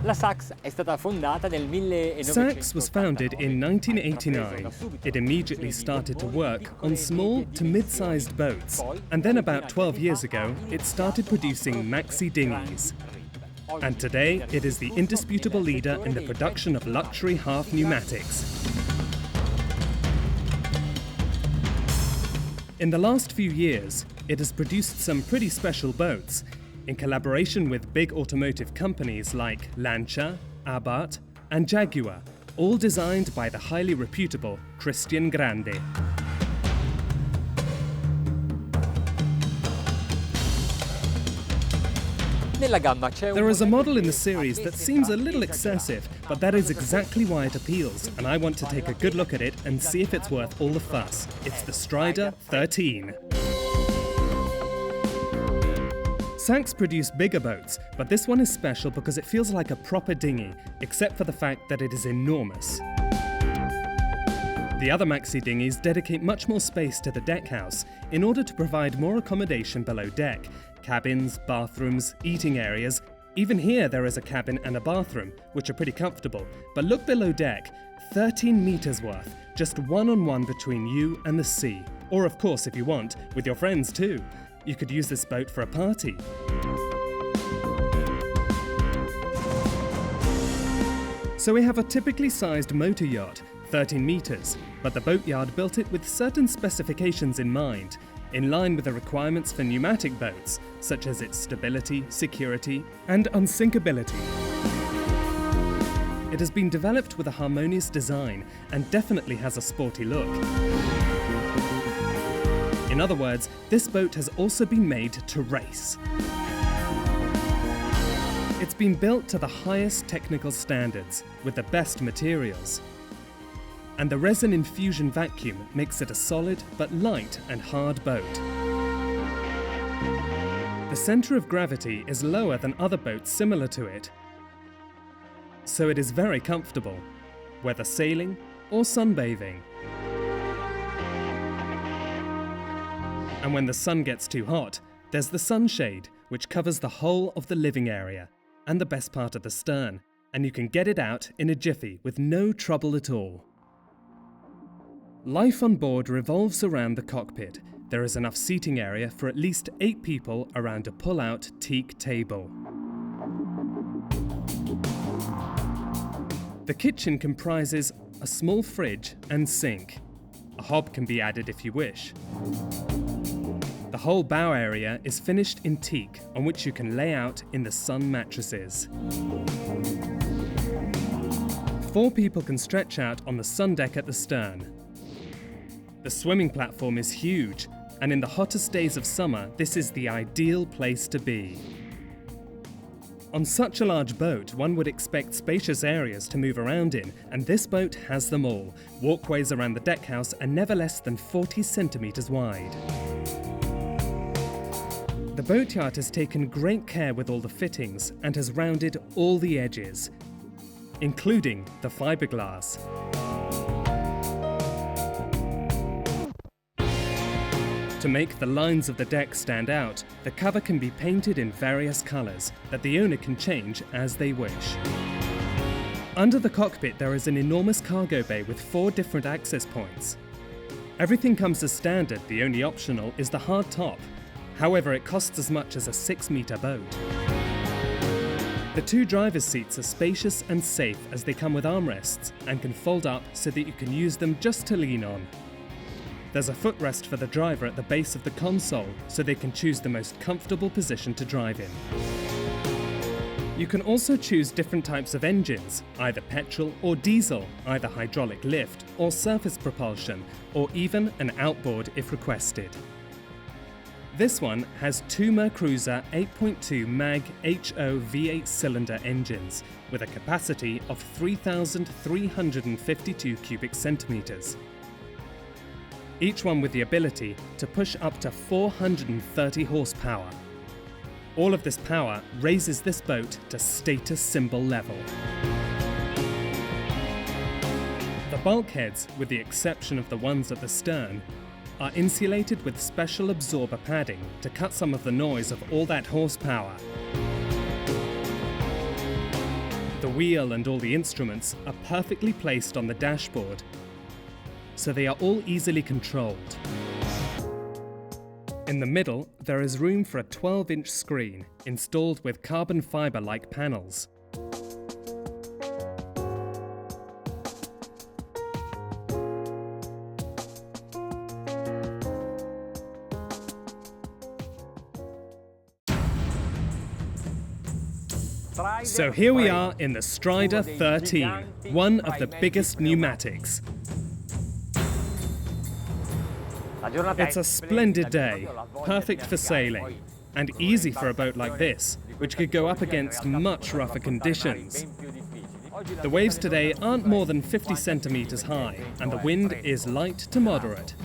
La Sacs è stata fondata nel Sacs was founded in 1989. It immediately started to work on small to mid-sized boats, and then about 12 years ago it started producing maxi dinghies. And today it is the indisputable leader in the production of luxury half pneumatics. In the last few years, it has produced some pretty special boats, in collaboration with big automotive companies like Lancia, Abarth and Jaguar, all designed by the highly reputable Christian Grande. There is a model in the series that seems a little excessive, but that is exactly why it appeals, and I want to take a good look at it and see if it's worth all the fuss. It's the Strider 13. Sacs produce bigger boats, but this one is special because it feels like a proper dinghy, except for the fact that it is enormous. The other maxi dinghies dedicate much more space to the deckhouse in order to provide more accommodation below deck. Cabins, bathrooms, eating areas. Even here there is a cabin and a bathroom, which are pretty comfortable. But look below deck, 13 meters worth, just one-on-one between you and the sea. Or of course, if you want, with your friends too. You could use this boat for a party. So we have a typically sized motor yacht, 13 meters, but the boatyard built it with certain specifications in mind, in line with the requirements for pneumatic boats, such as its stability, security, and unsinkability. It has been developed with a harmonious design and definitely has a sporty look. In other words, this boat has also been made to race. It's been built to the highest technical standards, with the best materials. And the resin infusion vacuum makes it a solid but light and hard boat. The centre of gravity is lower than other boats similar to it, so it is very comfortable, whether sailing or sunbathing. And when the sun gets too hot, there's the sunshade, which covers the whole of the living area and the best part of the stern, and you can get it out in a jiffy with no trouble at all. Life on board revolves around the cockpit. There is enough seating area for at least 8 people around a pull-out teak table. The kitchen comprises a small fridge and sink. A hob can be added if you wish. The whole bow area is finished in teak, on which you can lay out in the sun mattresses. 4 people can stretch out on the sun deck at the stern. The swimming platform is huge, and in the hottest days of summer, this is the ideal place to be. On such a large boat, one would expect spacious areas to move around in, and this boat has them all. Walkways around the deckhouse are never less than 40 centimeters wide. The boatyard has taken great care with all the fittings and has rounded all the edges, including the fiberglass. To make the lines of the deck stand out, the cover can be painted in various colours that the owner can change as they wish. Under the cockpit there is an enormous cargo bay with 4 different access points. Everything comes as standard, the only optional is the hard top. However, it costs as much as a 6-metre boat. The 2 driver's seats are spacious and safe as they come with armrests and can fold up so that you can use them just to lean on. There's a footrest for the driver at the base of the console, so they can choose the most comfortable position to drive in. You can also choose different types of engines, either petrol or diesel, either hydraulic lift or surface propulsion, or even an outboard if requested. This one has 2 Mercruiser 8.2 MAG HO V8 cylinder engines with a capacity of 3,352 cubic centimeters. Each one with the ability to push up to 430 horsepower. All of this power raises this boat to status symbol level. The bulkheads, with the exception of the ones at the stern, are insulated with special absorber padding to cut some of the noise of all that horsepower. The The wheel and all the instruments are perfectly placed on the dashboard, so they are all easily controlled. In the middle, there is room for a 12-inch screen installed with carbon fiber-like panels. So here we are in the Strider 13, one of the biggest pneumatics. It's a splendid day, perfect for sailing, and easy for a boat like this, which could go up against much rougher conditions. The waves today aren't more than 50 centimeters high, and the wind is light to moderate.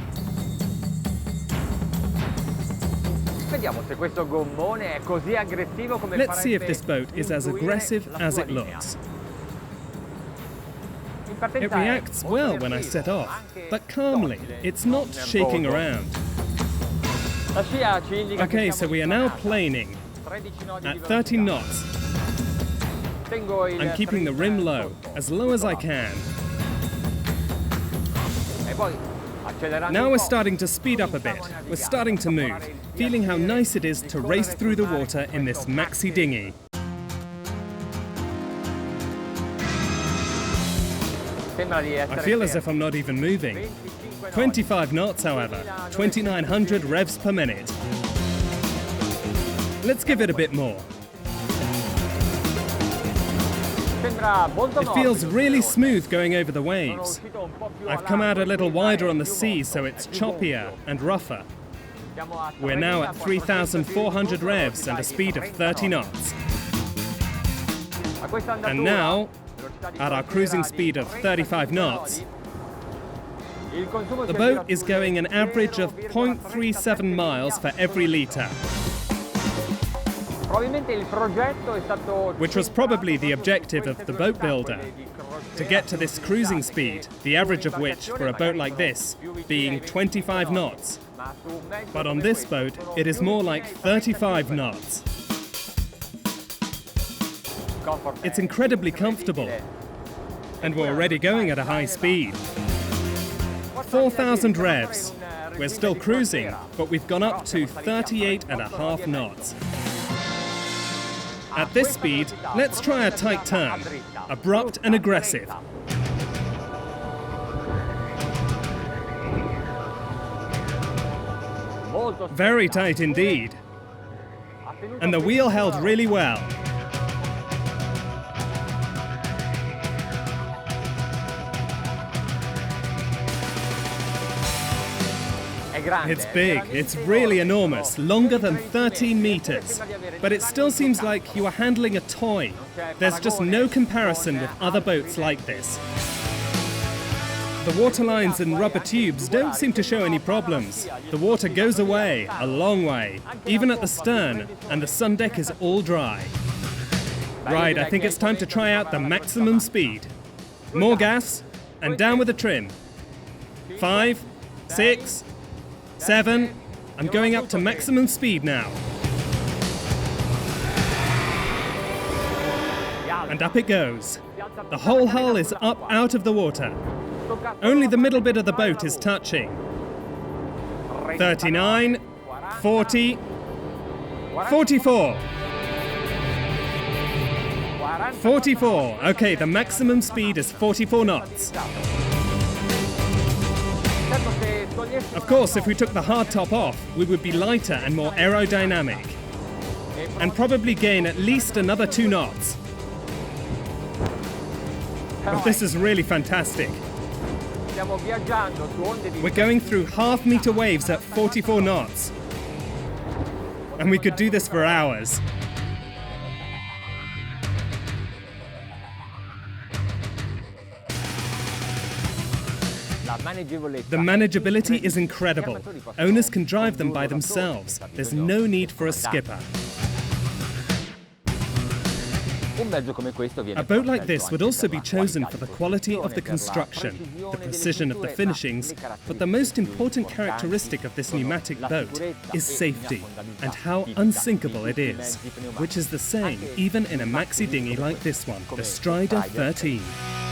Let's see if this boat is as aggressive as it looks. It reacts well when I set off, but calmly. It's not shaking around. Okay, so we are now planing at 30 knots. I'm keeping the rim low as I can. Now we're starting to speed up a bit. We're starting to move, feeling how nice it is to race through the water in this maxi dinghy. I feel as if I'm not even moving. 25 knots, however, 2,900 revs per minute. Let's give it a bit more. It feels really smooth going over the waves. I've come out a little wider on the sea, so it's choppier and rougher. We're now at 3,400 revs and a speed of 30 knots. And now, at our cruising speed of 35 knots, the boat is going an average of 0.37 miles for every litre, which was probably the objective of the boat builder, to get to this cruising speed, the average of which for a boat like this being 25 knots. But on this boat, it is more like 35 knots. It's incredibly comfortable, and we're already going at a high speed. 4,000 revs. We're still cruising, but we've gone up to 38.5 knots. At this speed, let's try a tight turn, abrupt and aggressive. Very tight indeed. And the wheel held really well. It's big, it's really enormous, longer than 13 meters. But it still seems like you are handling a toy. There's just no comparison with other boats like this. The water lines and rubber tubes don't seem to show any problems. The water goes away, a long way, even at the stern, and the sun deck is all dry. Right, I think it's time to try out the maximum speed. More gas, and down with the trim. 5, 6, 7, I'm going up to maximum speed now. And up it goes. The whole hull is up out of the water. Only the middle bit of the boat is touching. 39, 40, 44. 44. Okay, the maximum speed is 44 knots. Of course, if we took the hardtop off, we would be lighter and more aerodynamic, and probably gain at least another 2 knots. But this is really fantastic. We're going through half-meter waves at 44 knots, and we could do this for hours. The manageability is incredible. Owners can drive them by themselves. There's no need for a skipper. A boat like this would also be chosen for the quality of the construction, the precision of the finishings, but the most important characteristic of this pneumatic boat is safety and how unsinkable it is, which is the same even in a maxi dinghy like this one, the Strider 13.